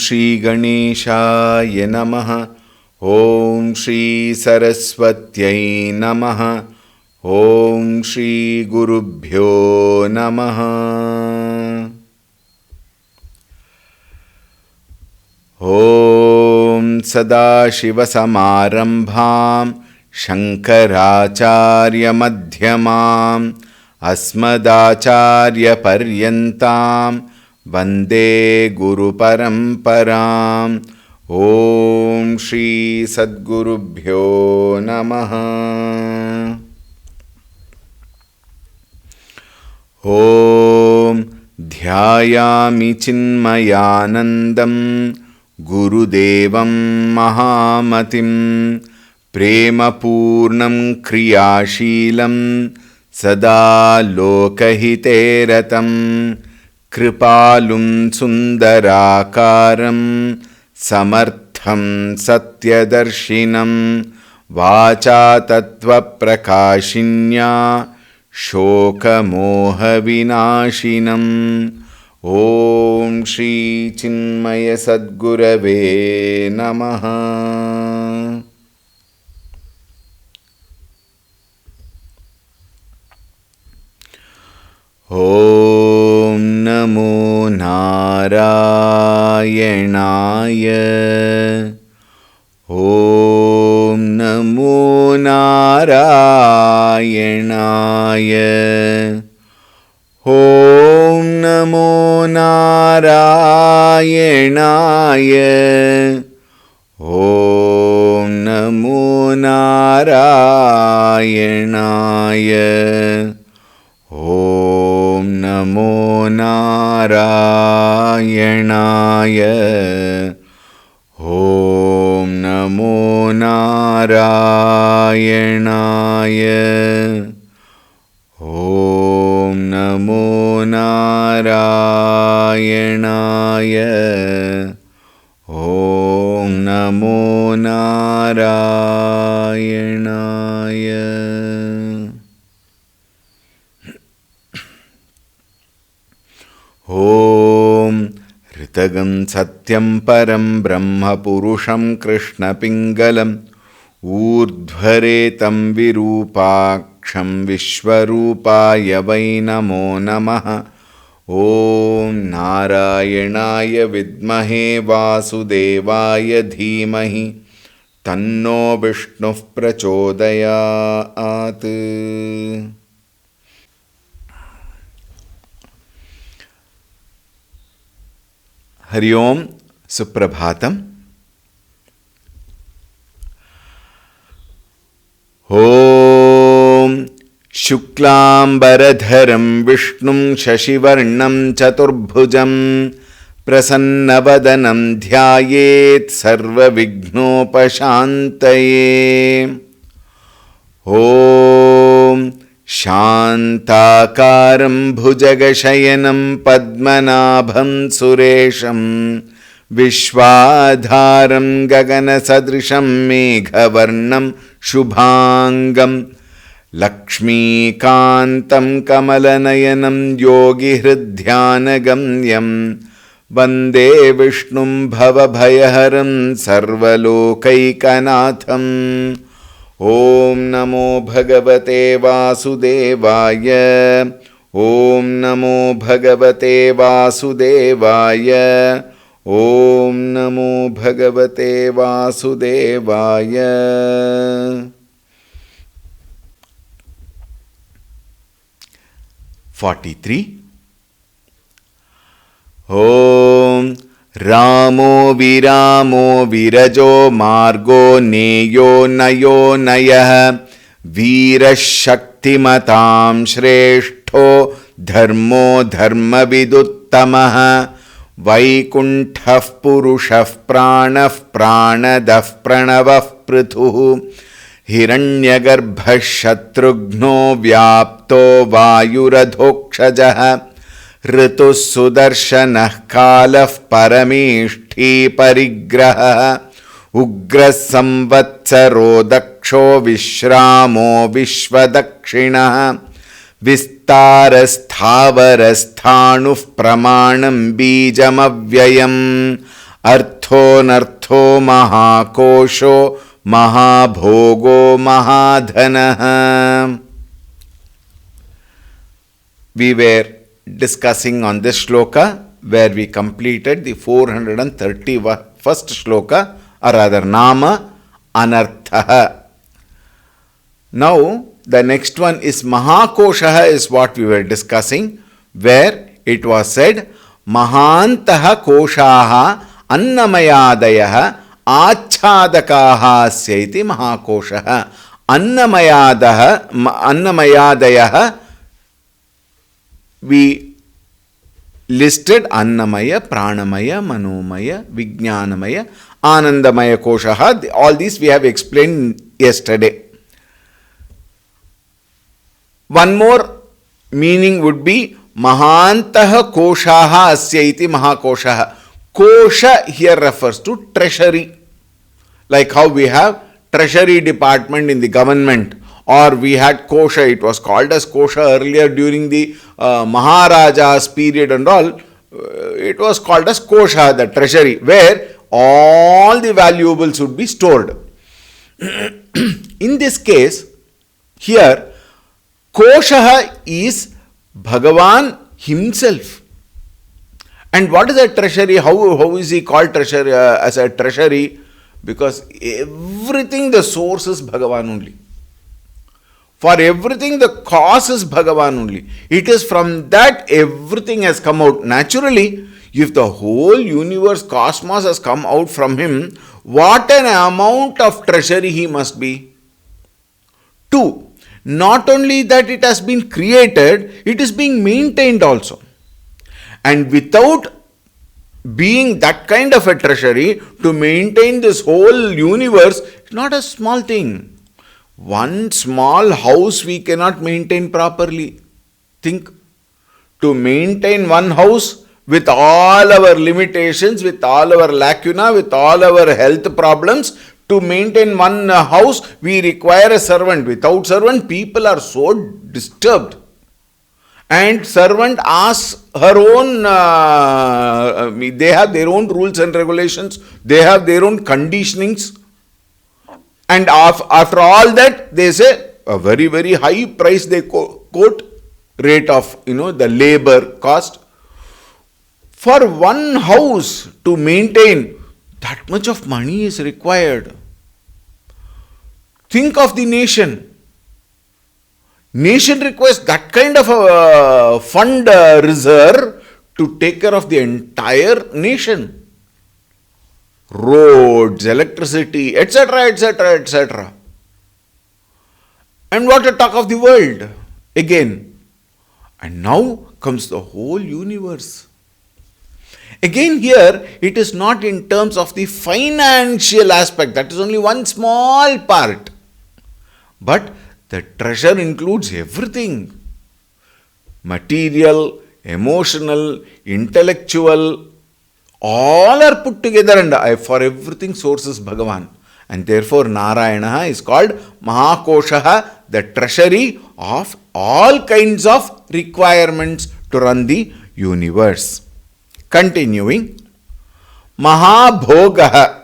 श्रीगणेशाय नमः। ॐ श्री सरस्वत्यै नमः। ॐ श्रीगुरुभ्यो नमः। ॐ सदाशिवसमारम्भां शङ्कराचार्यमध्यमाम् अस्मदाचार्यपर्यन्तां वन्दे गुरुपरम्पराम्। ॐ श्री सद्गुरुभ्यो नमः। ॐ ध्यायामि चिन्मयानन्दं गुरुदेवं महामतिं प्रेमपूर्णं क्रियाशीलं सदा लोकहिते रतं कृपालुं सुन्दराकारं समर्थं सत्यदर्शिनं वाचा तत्त्वप्रकाशिन्या शोकमोहविनाशिनम्। ॐ श्रीचिन्मयसद्गुरवे नमः। ॐ नमो नारायणाय। ॐ नमो नारायणाय। ॐ नमो नारायणाय। ॐ नमो नारायणाय। ॐ नमो नारायणाय। ॐ नमो नारायणाय। ॐ नमो नारायणाय। ॐ नमो नारायणाय। ॐ ऋतगं सत्यं परं ब्रह्मपुरुषं कृष्णपिङ्गलम् ऊर्ध्वरेतं विरूपाक्षं विश्वरूपाय वै नमो नमः। ॐ नारायणाय विद्महे वासुदेवाय धीमहि तन्नो विष्णुः प्रचोदयात्। हरि ओं सुप्रभातम्। ॐ शुक्लाम्बरधरं विष्णुं शशिवर्णं चतुर्भुजं प्रसन्नवदनं ध्यायेत् सर्वविघ्नोपशान्तये। ॐ शान्ताकारं भुजगशयनं पद्मनाभं सुरेशं विश्वाधारं गगनसदृशं मेघवर्णं शुभांगं लक्ष्मीकान्तं कमलनयनं योगिहृद्ध्यानगम्यं वन्दे विष्णुं भवभयहरं सर्वलोकैकनाथम्। ॐ नमो भगवते वासुदेवाय। ॐ नमो भगवते वासुदेवाय। ॐ नमो भगवते वासुदेवाय। 43 ॐ रामो विरामो विरजो मार्गो नेयो नयो नयः वीरः शक्तिमतां श्रेष्ठो धर्मो धर्मविदुत्तमः वैकुण्ठः पुरुषः प्राणः प्राणदः प्रणवः पृथुः हिरण्यगर्भः शत्रुघ्नो व्याप्तो वायुरधोक्षजः ऋतुः सुदर्शनः कालः परमेष्ठी परिग्रहः उग्रः संवत्सरो दक्षो विश्रामो विश्वदक्षिणः विस्तारस्थावरस्थाणुः प्रमाणं बीजमव्ययम् अर्थोऽनर्थो महाकोशो महाभोगो महाधनः. We were discussing on this shloka where we completed the 431st shloka, or rather Nama Anarthaha. Now the next one is Mahakoshaha, is what we were discussing, where it was said Mahantaha Koshaha Annamayadayaha Achadakaha Syaiti Mahakoshaha. Annamayadayaha, we listed Annamaya, Pranamaya, Manomaya, Vijnanamaya, Anandamaya Koshaha. All these we have explained yesterday. One more meaning would be Mahantaha Koshaha Asyaiti Mahakoshaha. Kosha here refers to treasury. Like how we have treasury department in the government, or we had kosha, it was called as kosha earlier during the Maharaja's period and all, it was called as kosha, the treasury, where all the valuables would be stored. In this case, here, koshaha is Bhagavan himself. And what is a treasury? How is he called treasury, as a treasury? Because everything, the source is Bhagavan only. For everything, the cause is Bhagavan only. It is from that everything has come out. Naturally, if the whole universe, cosmos has come out from him, what an amount of treasury he must be. 2. Not only that it has been created, it is being maintained also. And without being that kind of a treasury, to maintain this whole universe, it's not a small thing. One small house we cannot maintain properly. Think, to maintain one house with all our limitations, with all our lacuna, with all our health problems, to maintain one house we require a servant. Without servant, people are so disturbed. And servant asks her own, they have their own rules and regulations, they have their own conditionings. And after all that, they say a very, very high price they quote, rate of, the labor cost. For one house to maintain, that much of money is required. Think of the nation. Nation requires that kind of a fund reserve to take care of the entire nation. Roads, electricity, etc., etc., etc. And what to talk of the world again. And now comes the whole universe. Again here, it is not in terms of the financial aspect. That is only one small part. But the treasure includes everything. Material, emotional, intellectual, all are put together, and for everything source is Bhagavan. And therefore Narayana is called Mahakoshaha, the treasury of all kinds of requirements to run the universe. Continuing, Mahabhogaha.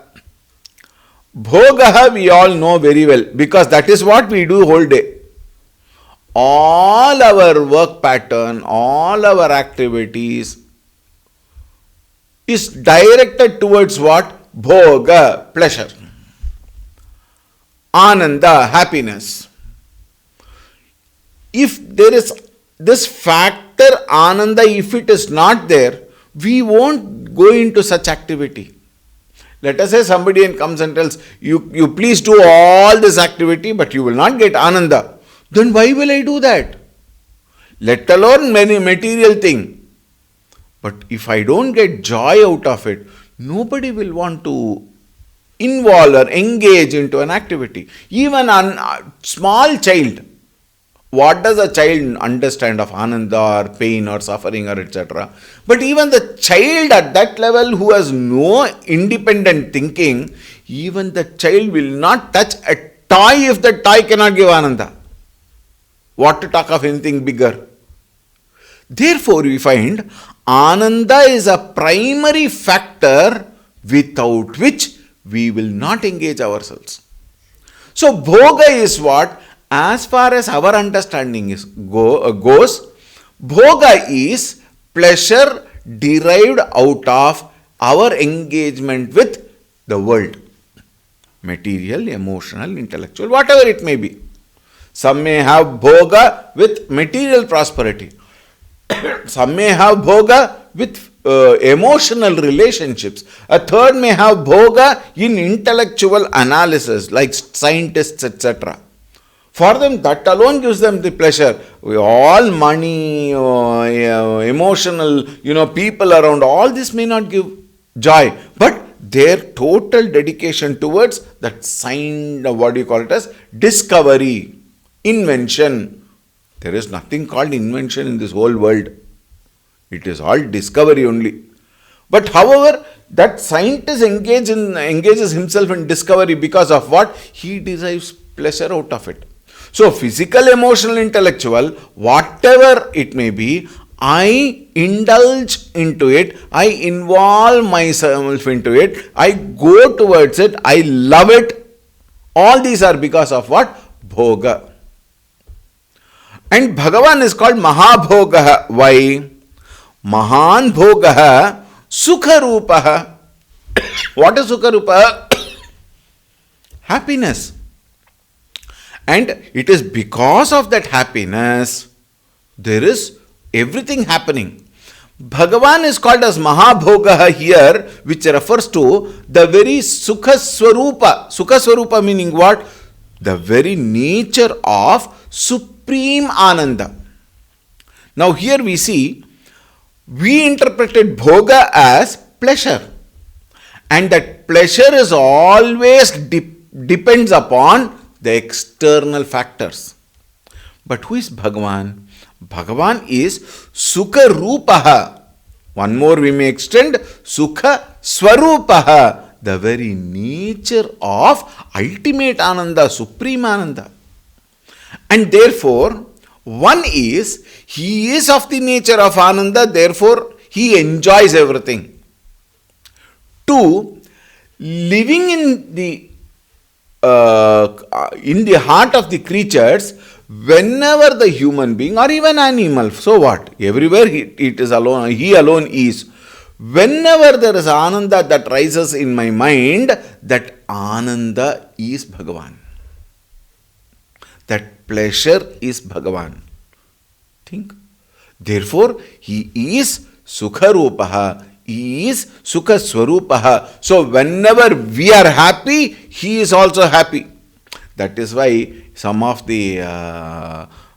Bhogaha we all know very well, because that is what we do whole day. All our work pattern, all our activities is directed towards what? Bhoga, pleasure. Ananda, happiness. If there is this factor Ananda, if it is not there, we won't go into such activity. Let us say somebody comes and tells, you please do all this activity, but you will not get Ananda. Then why will I do that? Let alone many material thing. But if I don't get joy out of it, nobody will want to involve or engage into an activity. Even a small child, what does a child understand of Ananda or pain or suffering or etc.? But even the child at that level who has no independent thinking, even the child will not touch a toy if the toy cannot give Ananda. What to talk of anything bigger? Therefore, we find Ananda is a primary factor without which we will not engage ourselves. So bhoga is what? As far as our understanding goes, bhoga is pleasure derived out of our engagement with the world. Material, emotional, intellectual, whatever it may be. Some may have bhoga with material prosperity. Some may have bhoga with emotional relationships. A third may have bhoga in intellectual analysis, like scientists, etc. For them, that alone gives them the pleasure. All money, emotional, people around, all this may not give joy. But their total dedication towards that discovery, invention. There is nothing called invention in this whole world. It is all discovery only. But however, that scientist engages himself in discovery because of what? He derives pleasure out of it. So physical, emotional, intellectual, whatever it may be, I indulge into it, I involve myself into it, I go towards it, I love it. All these are because of what? Bhoga. And Bhagavan is called Mahabhogaha. Why? Mahan Bhogaha Sukha Rupaha. What is Sukha Rupaha? Happiness. And it is because of that happiness there is everything happening. Bhagavan is called as Mahabhogaha here, which refers to the very Sukha Swarupa. Sukha Swarupa meaning what? The very nature of supreme Ananda. Now here we see, we interpreted bhoga as pleasure. And that pleasure is always depends upon the external factors. But who is Bhagavan? Bhagavan is Sukha Rupaha. One more we may extend, Sukha Swarupaha. The very nature of ultimate Ananda, supreme Ananda. And therefore, one is, he is of the nature of Ananda, therefore he enjoys everything. Two, living in the heart of the creatures, whenever the human being or even animal, so what? Everywhere it is alone, he alone is. Whenever there is Ananda that rises in my mind, that Ananda is Bhagavan. That pleasure is Bhagavan. Think. Therefore, he is Sukha Rupaha. He is Sukha Swarupaha. So, whenever we are happy, he is also happy. That is why some of the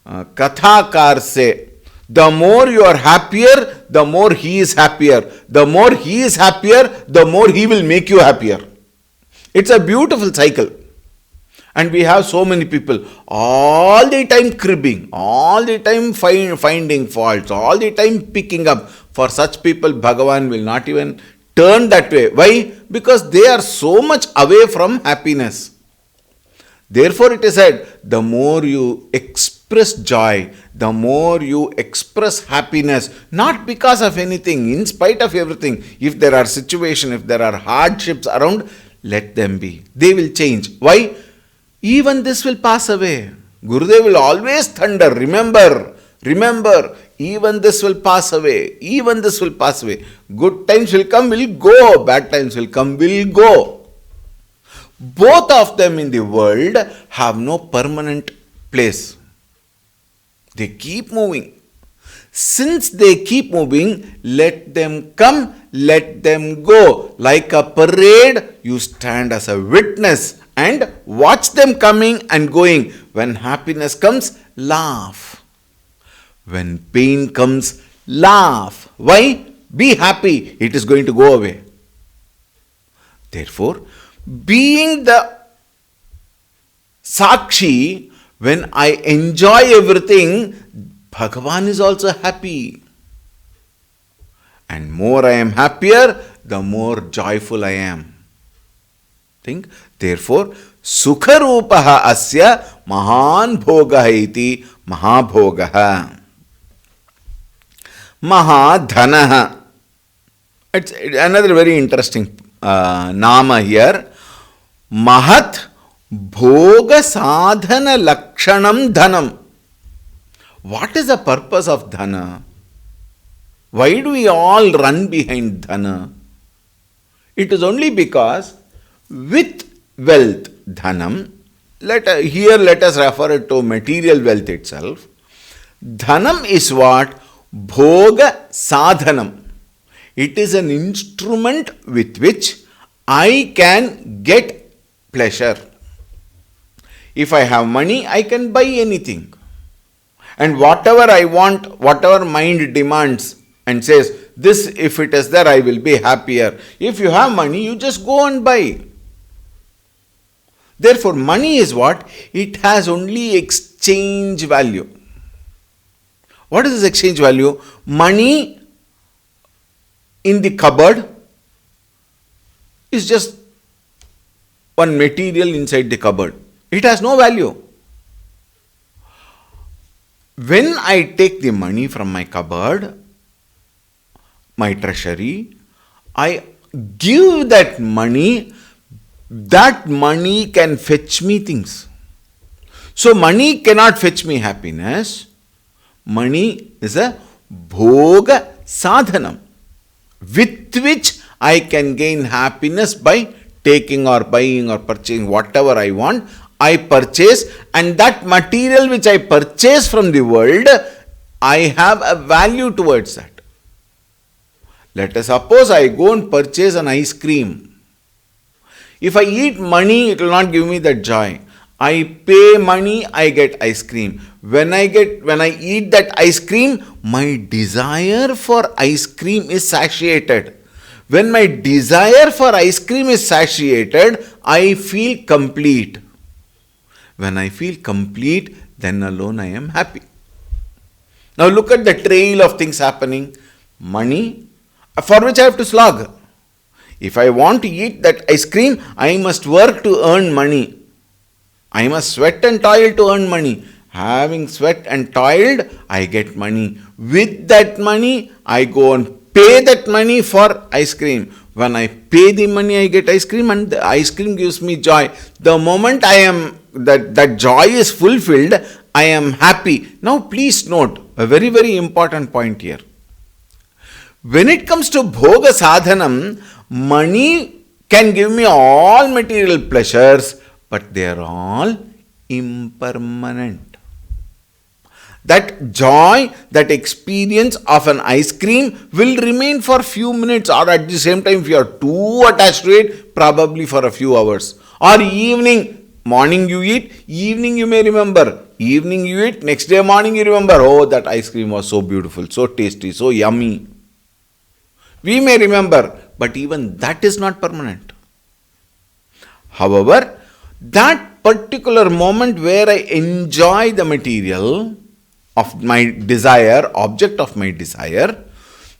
Kathakars say, the more you are happier, the more he is happier. The more he is happier, the more he will make you happier. It's a beautiful cycle. And we have so many people all the time cribbing, all the time finding faults, all the time picking up. For such people, Bhagavan will not even turn that way. Why? Because they are so much away from happiness. Therefore, it is said, the more you express joy, the more you express happiness, not because of anything, in spite of everything. If there are situations, if there are hardships around, let them be. They will change. Why? Even this will pass away. Gurudev will always thunder, remember, even this will pass away, even this will pass away. Good times will come, will go, bad times will come, will go. Both of them in the world have no permanent place. They keep moving. Since they keep moving, let them come, let them go. Like a parade, you stand as a witness and watch them coming and going. When happiness comes, laugh. When pain comes, laugh. Why? Be happy. It is going to go away. Therefore, being the Sakshi, when I enjoy everything, Bhagavan is also happy. And more I am happier, the more joyful I am. Think. Therefore, Sukha Rupaha Asya Mahan Bhogaha iti Mahabhogaha. Mahadhanaha. It's another very interesting nama here. Mahat bhoga sadhana lakshanam dhanam. What is the purpose of dhana? Why do we all run behind dhana? It is only because with wealth, dhanam, let us refer it to material wealth itself. Dhanam is what? Bhoga sadhanam. It is an instrument with which I can get pleasure. If I have money, I can buy anything. And whatever I want, whatever mind demands and says, this if it is there, I will be happier. If you have money, you just go and buy. Therefore, money is what? It has only exchange value. What is this exchange value? Money in the cupboard is just one material inside the cupboard. It has no value. When I take the money from my cupboard, my treasury, I give that money can fetch me things. So money cannot fetch me happiness. Money is a bhoga sadhanam with which I can gain happiness by taking or buying or purchasing whatever I want. I purchase, and that material which I purchase from the world, I have a value towards that. Let us suppose I go and purchase an ice cream. If I eat money, it will not give me that joy. I pay money, I get ice cream. When I eat that ice cream, my desire for ice cream is satiated. When my desire for ice cream is satiated, I feel complete. When I feel complete, then alone I am happy. Now look at the trail of things happening. Money, for which I have to slog. If I want to eat that ice cream, I must work to earn money. I must sweat and toil to earn money. Having sweat and toiled, I get money. With that money, I go and pay that money for ice cream. When I pay the money, I get ice cream, and the ice cream gives me joy. The moment that joy is fulfilled, I am happy. Now please note a very, very important point here. When it comes to bhoga sadhanam, money can give me all material pleasures, but they are all impermanent. That joy, that experience of an ice cream will remain for a few minutes, or at the same time, if you are too attached to it, probably for a few hours. Or evening, morning you eat, evening you may remember. Evening you eat, next day morning you remember, oh, that ice cream was so beautiful, so tasty, so yummy. We may remember, but even that is not permanent. However, that particular moment where I enjoy the material of my desire, object of my desire,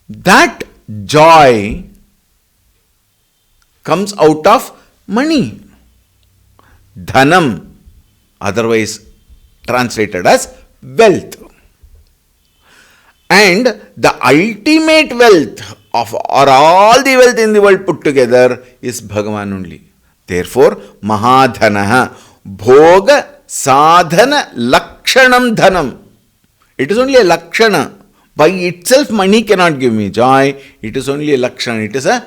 that joy comes out of money. Dhanam, otherwise translated as wealth. And the ultimate wealth of or all the wealth in the world put together is Bhagavan only. Therefore, Mahadhanaha, Bhoga Sadhana Lakshanam Dhanam. It is only a Lakshana. By itself, money cannot give me joy. It is only a Lakshana. It is a,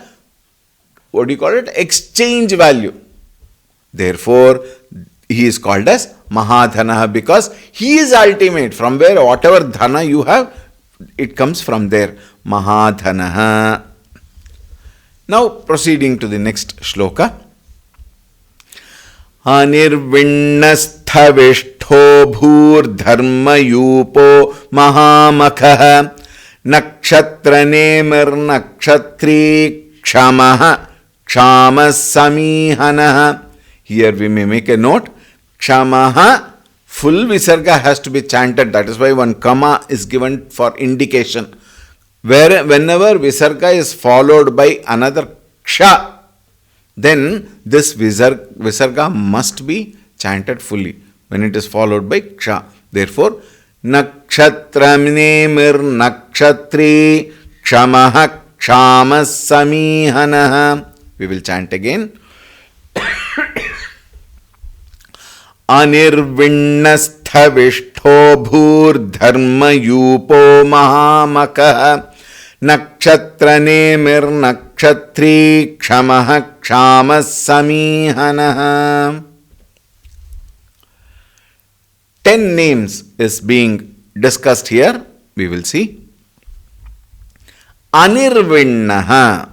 exchange value. Therefore, he is called as Mahadhanaha because he is ultimate. From where whatever dhana you have, it comes from there. Mahadhanaha. Now, proceeding to the next shloka. Anirvinnasthavishto bhurdharmayupo mahamakha nakshatranemir nakshatri kshamaha kshamas Here we may make a note. Kshamaha, full visarga has to be chanted. That is why one kama is given for indication. Whenever visarga is followed by another ksha, then this visarga must be chanted fully when it is followed by ksha. Therefore, nakshatramnemir nakshatri kshamaha kshamas samihanaha. We will chant again. Anirvinnasthavishtho bhurdharmayupo mahamakaha nakshatranemir nakshatri kshamah kshamas samihanaha. 10 names is being discussed here. We will see. Anirvinnaha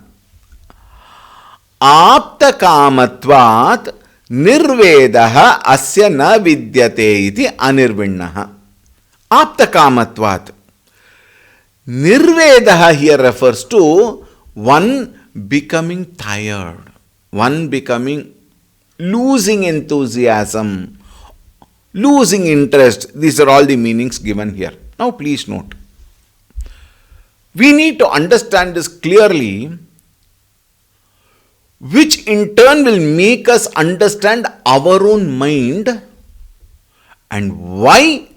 aptakamatvat nirvedaha asya na vidyate iti anirvinnaha. Aptakamatvat. Nirvedaha here refers to one becoming tired, one becoming losing enthusiasm, losing interest. These are all the meanings given here. Now please note. We need to understand this clearly, which in turn will make us understand our own mind and why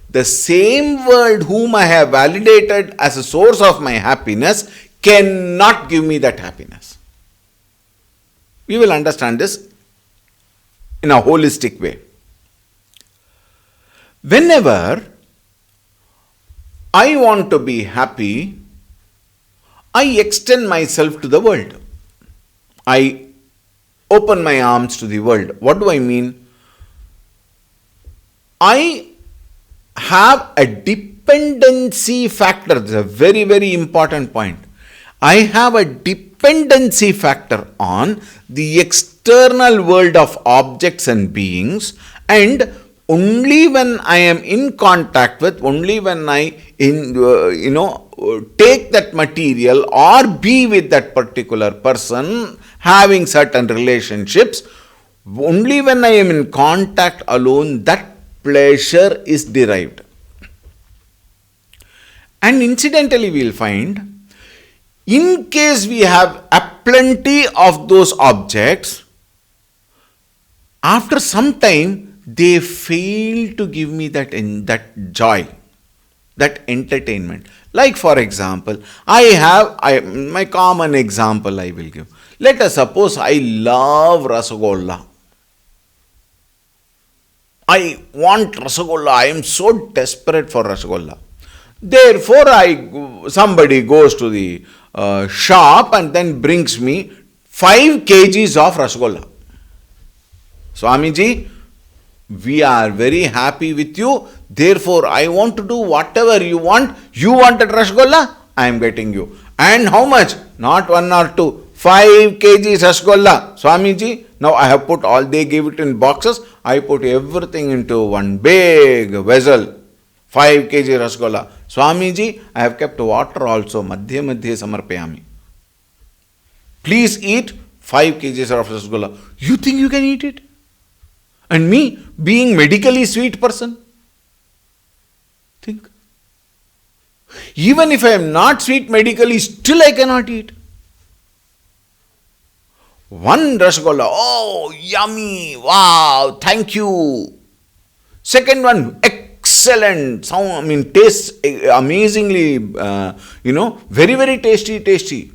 the same world whom I have validated as a source of my happiness cannot give me that happiness. We will understand this in a holistic way. Whenever I want to be happy, I extend myself to the world. I open my arms to the world. What do I mean? I have a dependency factor. This is a very, very important point. I have a dependency factor on the external world of objects and beings, and only when I am in contact with, only when I take that material or be with that particular person, having certain relationships, only when I am in contact alone, that pleasure is derived. And incidentally, we will find, in case we have a plenty of those objects, after some time, they fail to give me that joy, that entertainment. Like for example, my common example I will give. Let us suppose I love Rasagolla. I want Rasagolla. I am so desperate for Rasagolla. Therefore, somebody goes to the shop and then brings me 5 kgs of Rasagolla. Swamiji, we are very happy with you. Therefore, I want to do whatever you want. You wanted Rasgulla, I am getting you. And how much? Not 1 or 2. 5 kgs Rasgulla. Swamiji, now I have put all, they gave it in boxes. I put everything into one big vessel. 5 kg Rasgulla. Swamiji, I have kept water also. Madhya madhya samarpayami. Please eat 5 kgs of Rasgulla. You think you can eat it? And me, being medically sweet person, think. Even if I am not sweet medically, still I cannot eat. One Rasgulla, oh, yummy, wow, thank you. Second one, excellent, tastes amazingly, very, very tasty.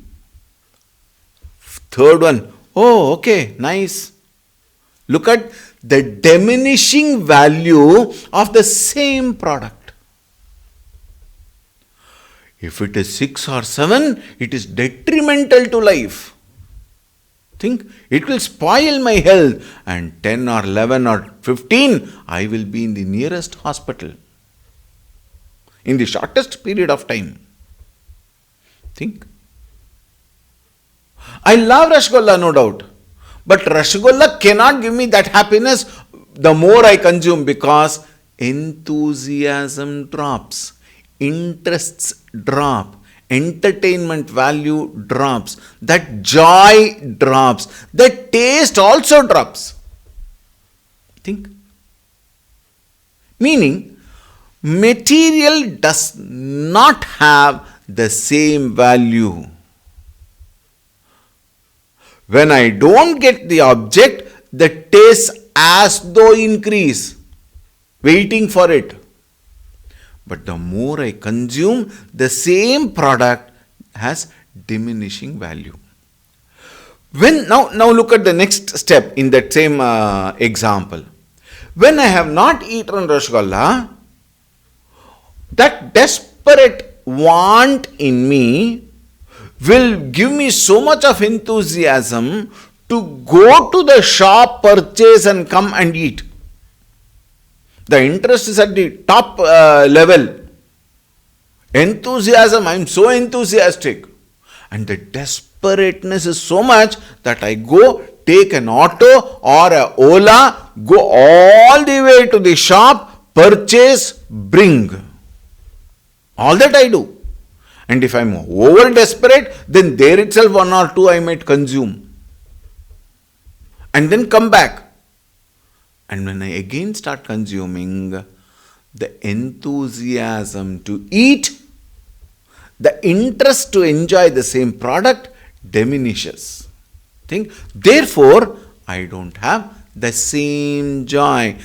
Third one, oh, okay, nice. Look at the diminishing value of the same product. If it is 6 or 7, it is detrimental to life. Think, it will spoil my health, and 10 or 11 or 15, I will be in the nearest hospital in the shortest period of time. Think. I love Rasgulla, no doubt. But Rasgulla cannot give me that happiness the more I consume, because enthusiasm drops, interests drop, entertainment value drops, that joy drops, that taste also drops. Think. Meaning, material does not have the same value. When I don't get the object, the taste as though increase, waiting for it. But the more I consume, the same product has diminishing value. Now look at the next step in that same example. When I have not eaten Rasgulla, that desperate want in me will give me so much of enthusiasm to go to the shop, purchase and come and eat. The interest is at the top level. Enthusiasm, I am so enthusiastic. And the desperateness is so much that I go take an auto or a Ola, go all the way to the shop, purchase, bring. All that I do. And if I am over desperate, then there itself one or two I might consume. And then come back. And when I again start consuming, the enthusiasm to eat, the interest to enjoy the same product diminishes. Therefore, I don't have the same joy.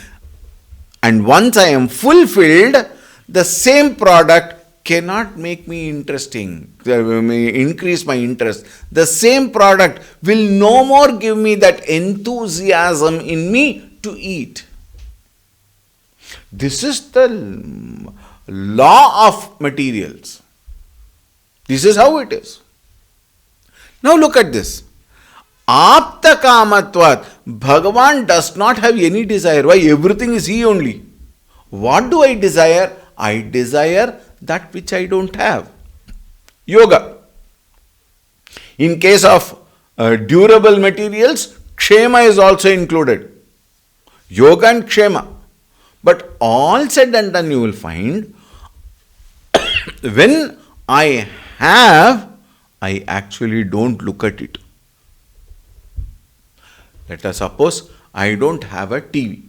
And once I am fulfilled, the same product cannot make me interesting, increase my interest. The same product will no more give me that enthusiasm in me to eat. This is the law of materials. This is how it is. Now look at this. Apta kamatvat. Bhagavan does not have any desire. Why? Everything is he only. What do I desire? I desire that which I don't have. Yoga. In case of durable materials, kshema is also included. Yoga and kshema. But all said and done, you will find when I have, I actually don't look at it. Let us suppose I don't have a TV.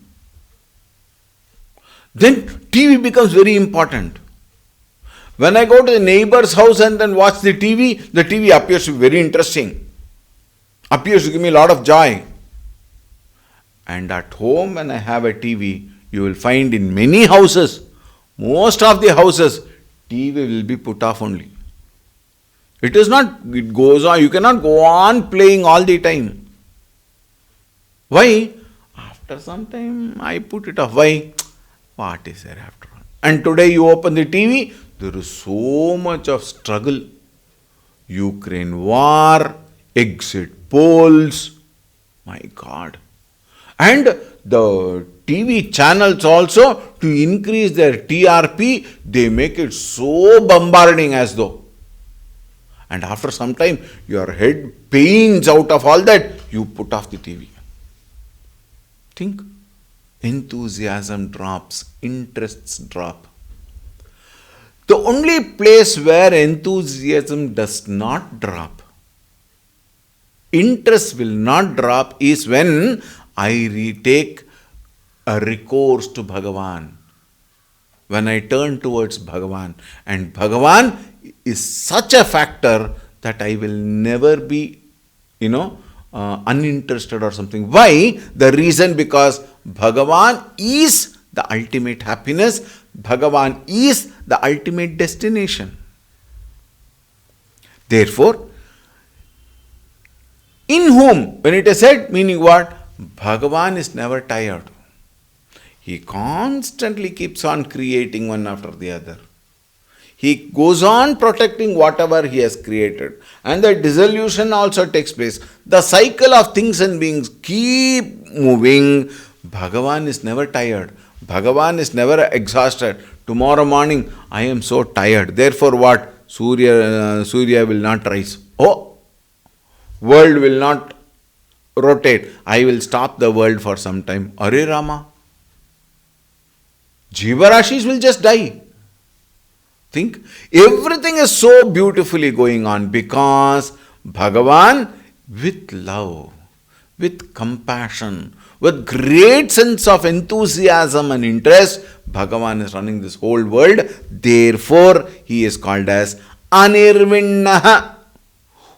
Then TV becomes very important. When I go to the neighbor's house and then watch the TV appears to be very interesting. Appears to give me a lot of joy. And at home when I have a TV, you will find in many houses, most of the houses, TV will be put off only. It goes on, you cannot go on playing all the time. Why? After some time I put it off. Why? What is there after all? And today you open the TV, there is so much of struggle. Ukraine war, exit polls, my God. And the TV channels also, to increase their TRP, they make it so bombarding as though. And after some time, your head pains out of all that, you put off the TV. Think. Enthusiasm drops, interests drop. The only place where enthusiasm does not drop, interest will not drop, is when I take a recourse to Bhagavan. When I turn towards Bhagavan. And Bhagavan is such a factor that I will never be, uninterested or something. Why? The reason, because Bhagavan is the ultimate happiness. Bhagavan is the ultimate destination. Therefore, in whom, when it is said, meaning what? Bhagavan is never tired. He constantly keeps on creating one after the other. He goes on protecting whatever he has created. And the dissolution also takes place. The cycle of things and beings keep moving. Bhagavan is never tired. Bhagavan is never exhausted. Tomorrow morning, I am so tired. Therefore what? Surya will not rise. Oh, world will not rotate. I will stop the world for some time. Are Rama. Jivarashis will just die. Think. Everything is so beautifully going on because Bhagavan, with love, with compassion, with great sense of enthusiasm and interest, Bhagavan is running this whole world. Therefore, he is called as Anirvinnaha,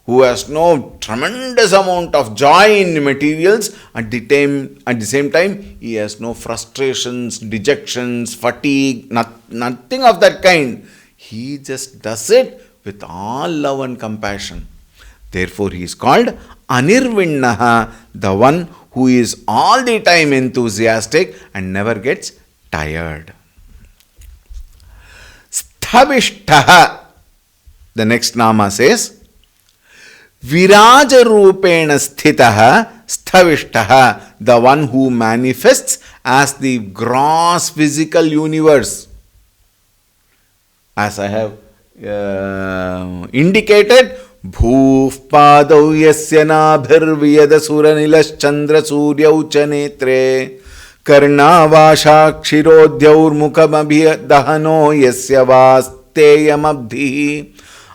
who has no tremendous amount of joy in materials. At the same time, he has no frustrations, dejections, fatigue, nothing of that kind. He just does it with all love and compassion. Therefore, he is called Anirvinnaha, the one who is all the time enthusiastic and never gets tired. Sthavishtaha, the next nama says, Viraja Rupena Sthitaha Sthavishtaha, the one who manifests as the gross physical universe. As I have indicated, Bhuf Padau Yasya Nabhirviyada Suranilas Chandra Suryau Chanetre Karnavasha Kshirodhyaur Mukhamabhiya Dahano Yasya Vasteyamabdhi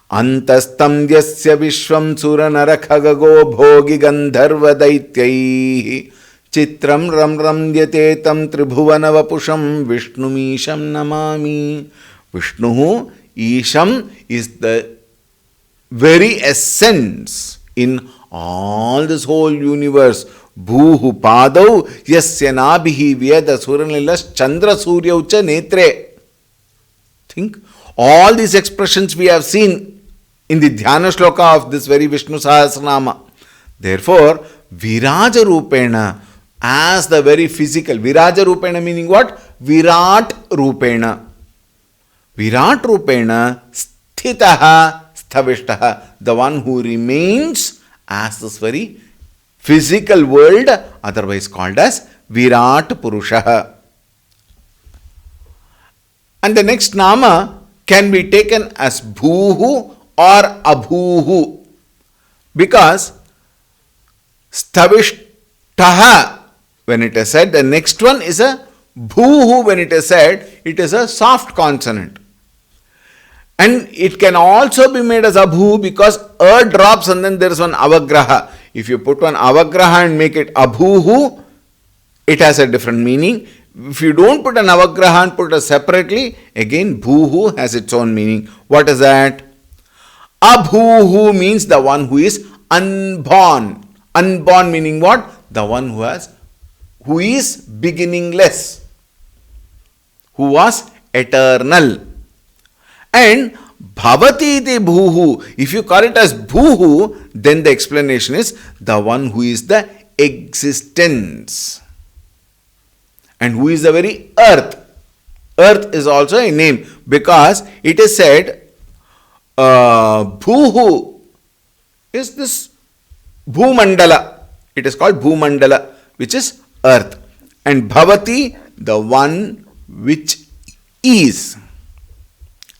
Antastam Yasya Vishwam Suranarakagago Bhogi Gandharva Daityai Chitram Ram Ram Yatetam Tribhuvana Vapusham Vishnumisham Namami. Vishnu, Isham, is the very essence in all this whole universe. Bhuhu Padau Yasya Nabhihi Vyeda Suranilas Chandra Suryaucha Netre. Think, all these expressions we have seen in the Dhyana Shloka of this very Vishnu Sahasranama. Therefore, Viraja Rupena, as the very physical, Viraja Rupena meaning what? Virat Rupena. Virat Rupena Sthitaha Sthavishtaha, the one who remains as this very physical world, otherwise called as Virat Purushaha. And the next nama can be taken as Bhuhu or Abhuhu, because Sthavishtaha, when it is said, the next one is a Bhuhu. When it is said, it is a soft consonant. And it can also be made as Abhu because a drops and then there is one avagraha. If you put one avagraha and make it Abhuhu, it has a different meaning. If you don't put an avagraha and put it separately, again Bhuhu has its own meaning. What is that? Abhuhu means the one who is unborn. Unborn meaning what? The one who is beginningless, who was eternal. And Bhavati iti Bhuhu, if you call it as Bhuhu, then the explanation is the one who is the existence. And who is the very earth. Earth is also a name because it is said Bhuhu is this Bhumandala. It is called Bhumandala, which is earth. And Bhavati, the one which is.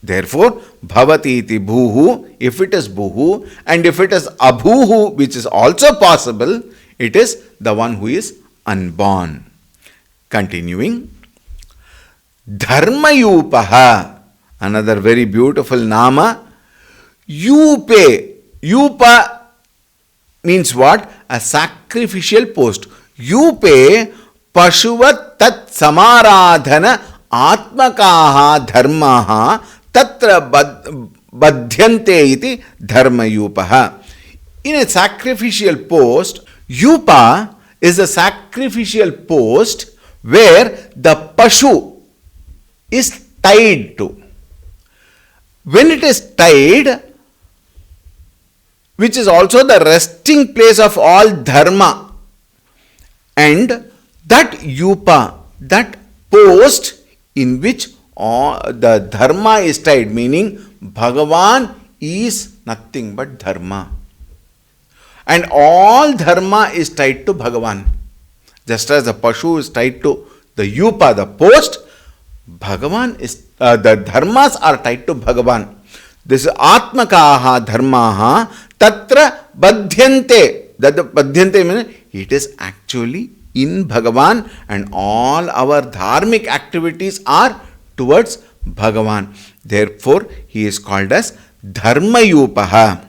Therefore, Bhavati iti Bhuhu, if it is Bhuhu, and if it is Abhuhu, which is also possible, it is the one who is unborn. Continuing, Dharmayupaha, another very beautiful nama. Yupe, Yupa means what? A sacrificial post. Yupe Pashuvat Tat Samaradhana Atmakaha Dharmaha Tatra Badhyante iti Dharmayupaha. In a sacrificial post, Yupa is a sacrificial post where the Pashu is tied to. When it is tied, which is also the resting place of all dharma, and that Yupa, that post in which the dharma is tied, meaning Bhagavan is nothing but dharma. And all dharma is tied to Bhagavan. Just as the Pashu is tied to the Yupa, the post, Bhagavan is, the dharmas are tied to Bhagavan. This is Atmakaha Dharmaha Tatra Badhyante. That the Badhyante means it is actually in Bhagavan, and all our dharmic activities are towards Bhagavan. Therefore, he is called as Dharmayupaha.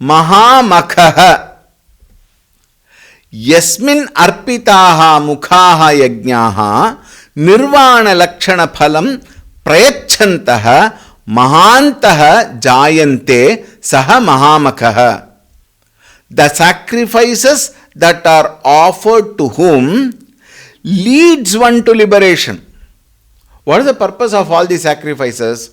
Mahamakhaha. Yasmin arpitaha mukhaha yajnaha nirvana lakshana phalam prayachantaha mahantaha jayante saha mahamakhaha. The sacrifices that are offered to whom leads one to liberation. What is the purpose of all these sacrifices?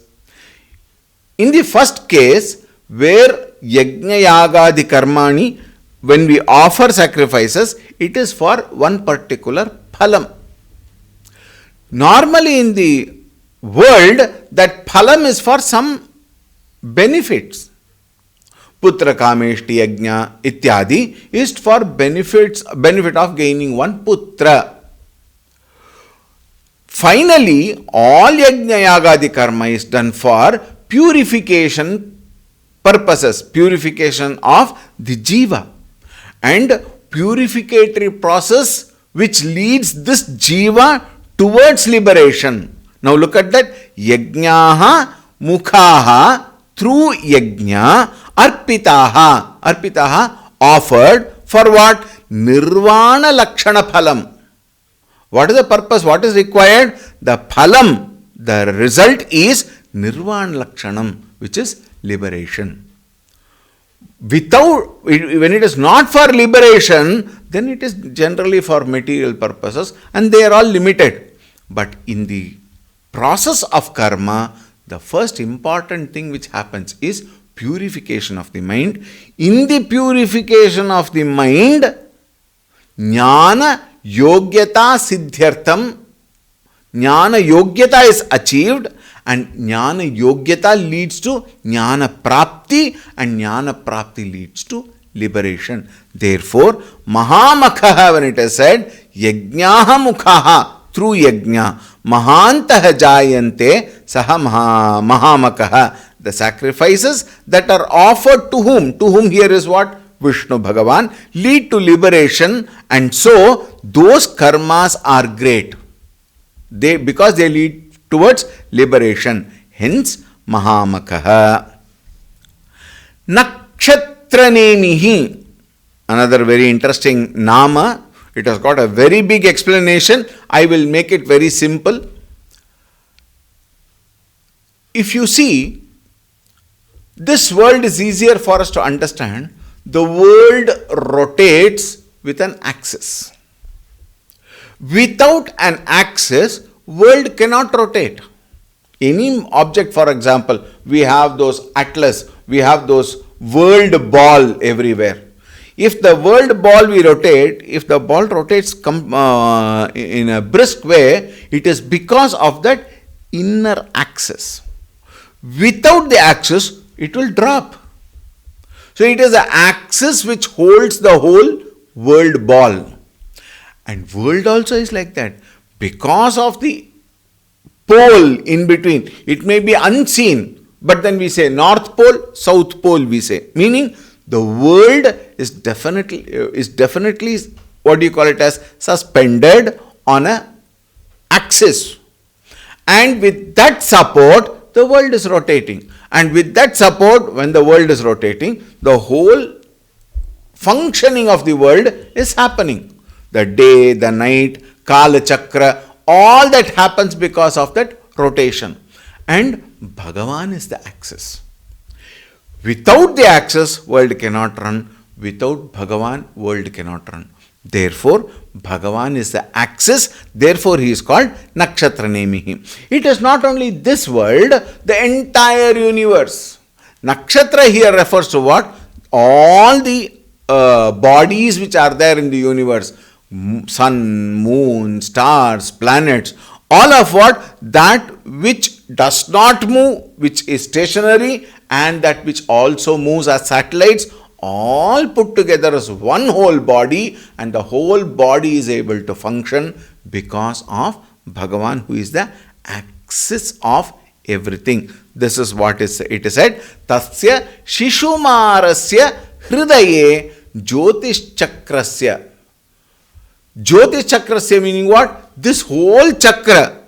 In the first case, where yajna yagadi karmani, when we offer sacrifices, it is for one particular phalam. Normally in the world, that phalam is for some benefits. Putra kameshti yajna ityadi is for benefit of gaining one putra. Finally, all yajna yagadi karma is done for purification purposes, purification of the jiva, and purificatory process which leads this jiva towards liberation. Now look at that. Yajnaha mukhaha, through yajna, arpitaha, offered for what? Nirvana lakshana phalam. What is the purpose? What is required? The phalam, the result is nirvana lakshanam, which is liberation. Without, when it is not for liberation, then it is generally for material purposes, and they are all limited. But in the process of karma, the first important thing which happens is purification of the mind. In the purification of the mind, jnana yogyata siddhyartham, jnana yogyata is achieved, and jnana yogyata leads to jnana prapti, and jnana prapti leads to liberation. Therefore, mahamakha, when it is said, yajnaha mukhaha, through yajna, mahantaha jayante saha mahamakaha, the sacrifices that are offered to whom? To whom here is what? Vishnu Bhagavan, lead to liberation, and so those karmas are great. Because they lead towards liberation. Hence, mahamakaha. Nakshatranemihi, another very interesting nama. It has got a very big explanation. I will make it very simple. If you see, this world is easier for us to understand. The world rotates with an axis. Without an axis, world cannot rotate. Any object, for example, we have those atlas, we have those world ball everywhere. If the world ball we rotate, if the ball rotates in a brisk way, it is because of that inner axis. Without the axis, it will drop. So it is the axis which holds the whole world ball. And world also is like that. Because of the pole in between, it may be unseen, but then we say North Pole, South Pole we say. Meaning the world is definitely what do you call it as suspended on a axis. And with that support, the world is rotating. And with that support, when the world is rotating, the whole functioning of the world is happening. The day, the night, Kala Chakra, all that happens because of that rotation. And Bhagavan is the axis. Without the axis, world cannot run. Without Bhagavan, world cannot run. Therefore, Bhagavan is the axis. Therefore, he is called Nakshatranemihi. It is not only this world, the entire universe. Nakshatra here refers to what? All the bodies which are there in the universe. Sun, moon, stars, planets. All of what? That which does not move, which is stationary, and that which also moves as satellites, all put together as one whole body, and the whole body is able to function because of Bhagavan, who is the axis of everything. This is what it is said. Tasya Shishumarasya Hridaye Jyotish Chakrasya. Jyotish Chakrasya meaning what? This whole chakra.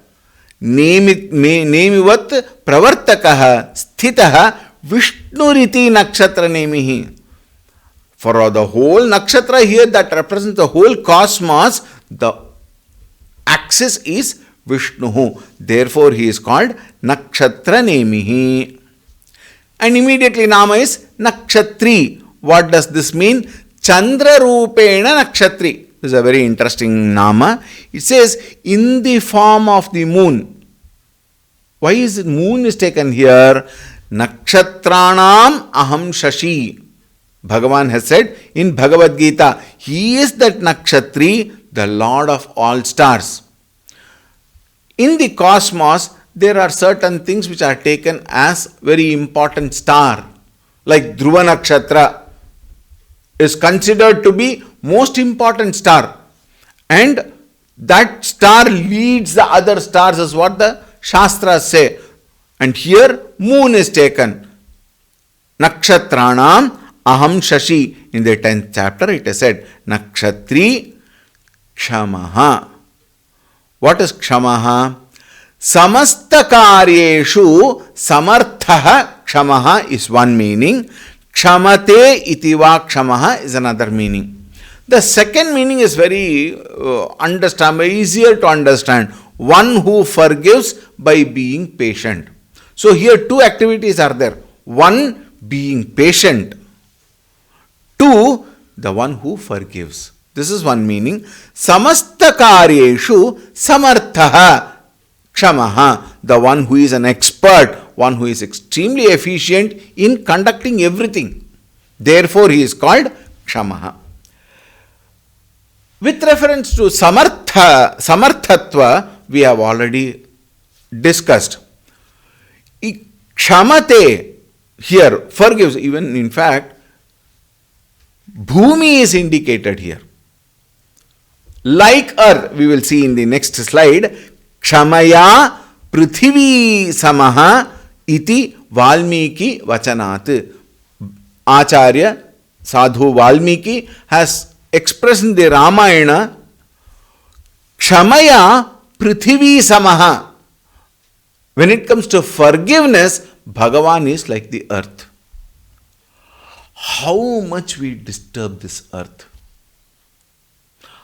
Nemivat pravartakaha sthitaha Vishnuriti nakshatra nemihi. For the whole nakshatra here that represents the whole cosmos, the axis is Vishnu. Therefore, he is called Nakshatra Nemihi. And immediately Nama is Nakshatri. What does this mean? Chandra Rupena Nakshatri. This is a very interesting Nama. It says in the form of the moon. Why is moon is taken here? Nakshastranam aham shashi. Bhagavan has said in Bhagavad Gita, he is that Nakshatri, the Lord of all stars. In the cosmos, there are certain things which are taken as very important star. Like Dhruva Nakshatra is considered to be most important star. And that star leads the other stars is what the Shastras say. And here moon is taken. Nakshastranam aham shashi. In the 10th chapter it is said, Nakshatri Kshamaha. What is Kshamaha? Samasta karyeshu samarthaha Kshamaha is one meaning. Kshamate itiva Kshamaha is another meaning. The second meaning is very easier to understand. One who forgives by being patient. So here two activities are there. One, being patient. Two, the one who forgives. This is one meaning. Samasta karyeshu samarthaha Kshamaha. The one who is an expert, one who is extremely efficient in conducting everything. Therefore he is called Kshamaha. With reference to samarthatva, we have already discussed. Kshamate here forgives. Even in fact, Bhumi is indicated here. Like earth, we will see in the next slide, Kshamaya Prithvi Samaha iti Valmiki Vachanat. Acharya Sadhu Valmiki has expressed in the Ramayana, Kshamaya Prithvi Samaha. When it comes to forgiveness, Bhagavan is like the earth. How much we disturb this earth.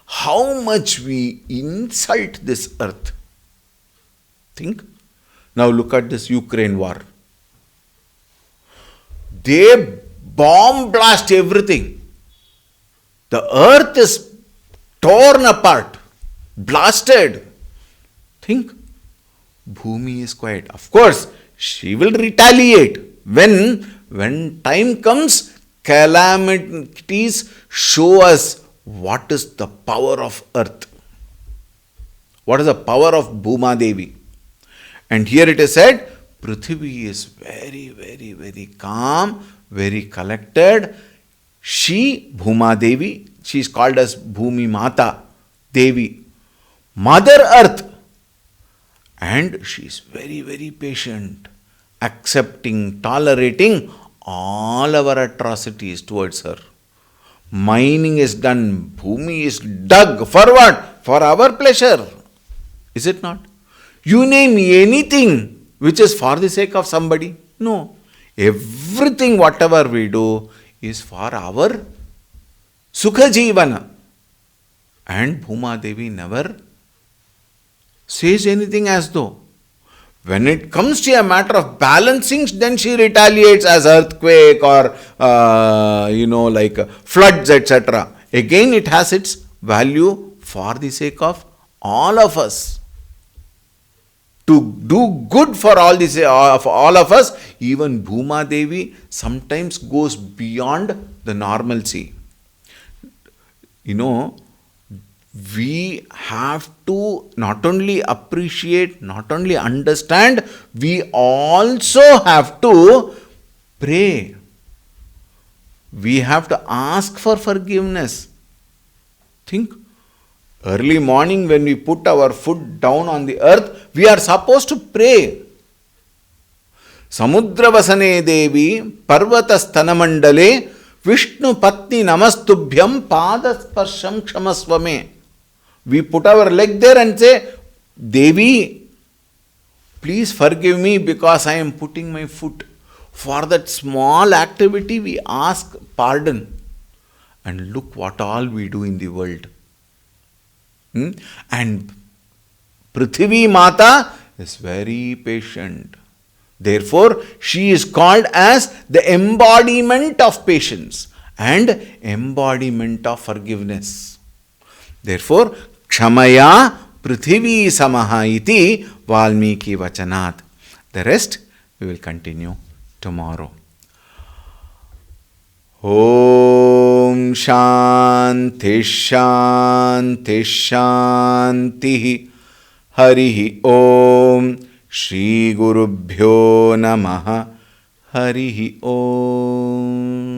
How much we insult this earth. Think. Now look at this Ukraine war. They bomb blast everything. The earth is torn apart, blasted. Think. Bhumi is quiet. Of course, she will retaliate. When time comes, calamities show us what is the power of earth. What is the power of Bhuma Devi? And here it is said, Prithvi is very, very, very calm, very collected. She, Bhuma Devi, she is called as Bhumi Mata Devi, Mother Earth. And she is very, very patient, accepting, tolerating all our atrocities towards her. Mining is done, Bhumi is dug. For what? For our pleasure. Is it not? You name anything which is for the sake of somebody. No. Everything, whatever we do, is for our Sukha Jivana. And Bhuma Devi never says anything as though. When it comes to a matter of balancing, then she retaliates as earthquake or, like floods, etc. Again, it has its value for the sake of all of us. To do good for all of us, even Bhuma Devi sometimes goes beyond the normalcy. We have to not only appreciate, not only understand, we also have to pray. We have to ask for forgiveness. Think. Early morning when we put our foot down on the earth, we are supposed to pray. Samudra Vasane Devi Parvata Sthanamandale Vishnu Patni Namastubhyam Padasparsham Kshamasvame. We put our leg there and say, Devi, please forgive me because I am putting my foot. For that small activity we ask pardon. And look what all we do in the world. And Prithvi Mata is very patient. Therefore, she is called as the embodiment of patience and embodiment of forgiveness. Therefore, Kshamaya Prithvi Samaha iti Valmiki Vachanat. The rest we will continue tomorrow. tomorrow. Om Shanti Shanti Shanti. Harihi Om. Shri Gurubhyo Namaha. Harihi Om.